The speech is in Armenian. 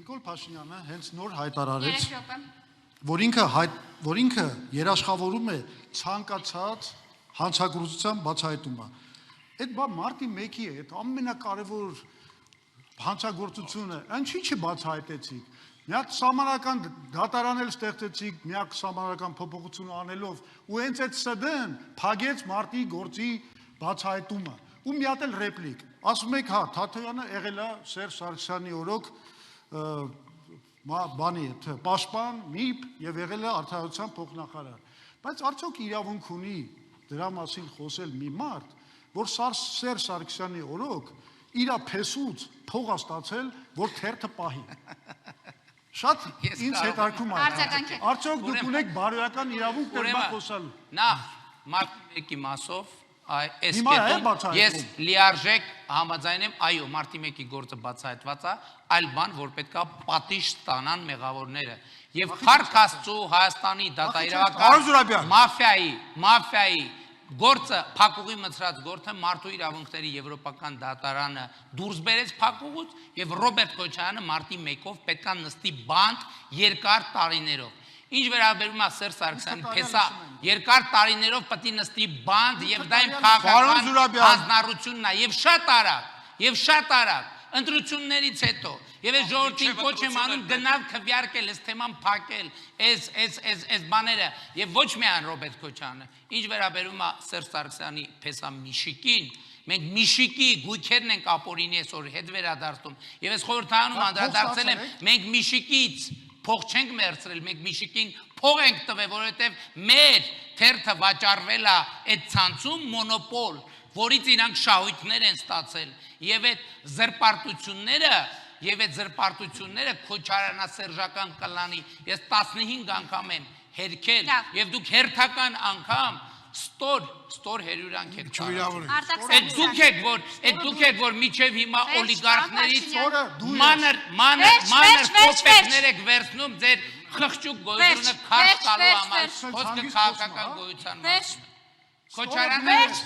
Նիկոլ Փաշինյանը հենց նոր հայտարարեց, որ ինքը երաշխավորում է ցանկացած հանցագործության բացահայտումը։ Այդ բա մարտի 1-ի է, այդ ամենակարևոր հանցագործությունը, ինչի՞ չբացահայտեցիք։ Միակ սահմանական դատարան էլ ստեղծեցիք, միակ սահմանական փոփոխություն անելով, ու հենց այդ ՍԴ-ն փակեց մարտի գործի բացահայտումը։ Ու մի հատ էլ ռեպլիկ։ Ասում եք, հա, Թաթոյանը եղել է Սերժ Սարգսյանի օրոք բանի պաշտպան, ՄԻՊ եւ եղել է Արդարության փոխնախարար։ Բայց արդյոք իրավունք ունի դրա մասին խոսել մի մարդ, որ Սերժ Սարգսյանի օրոք իր փեսուց փող է ստացել, որ թերթը պահի։ Շատ ինձ հետաքրքրում է։ Արդյոք դուք ունեք բարոյական իրավունք դեռ խոսալ։ Նախ մարտի 1-ի մասով այս կետում ես լիարժեք համաձայն եմ, այո, մարտի 1-ի գործը բացահայտված է, այլ բան, որ պետք է պատիժ ստանան մեղավորները։ Եվ Փառք Աստծո Հայաստանի դատաիրավական մաֆիայի գործը, փակուղի մցրած գործը մարդու իրավունքների եվրոպական դատարանը դուրս բերեց փակուղուց եւ Ռոբերտ Քոչարյանը մարտի 1-ով պետք է նստի բանտ երկար տարիներով։ Ինչ վերաբերում է Սերժ Սարգսյանի փեսա երկար տարիներով պետք է նստի բանտ եւ դա իմ քաղաքական հանձնառությունն է եւ շատ արագ ընտրություններից հետո եւ այս ժողովրդին կոչ եմ անում գնալ քվյարկել այս թեման փակել այս բաները եւ ոչ միայն Ռոբերտ Քոչարյանը ինչ վերաբերում է Սերժ Սարգսյանի փեսա Միշիկին մենք Միշիկի գույքերն ենք ապօրինի այսօր հետ վերադարձում եւ այս խորհրդարանում անդրադարձել եմ մենք Միշիկից փող չենք մերցրել մենք Միշիկին փող ենք տվել որովհետեւ մեր թերթը վաճառվել է այդ ցանցում մոնոպոլ որից իրանք շահույթներ են ստացել եւ այդ զրպարտությունները Քոչարյանասերժական կլանի ես 15 անգամ եմ հերքել եւ դուք հերթական անգամ ստոր հերյուրանք եք տալիս։ Այդ դուք եք որ միջև հիմա օլիգարխներից մանր կոպեկներ եք վերցնում ձեր խղճուկ գոյությունը քարշ տալու համար խոսքը քաղաքական գոյության մասին։ Քոչարյանը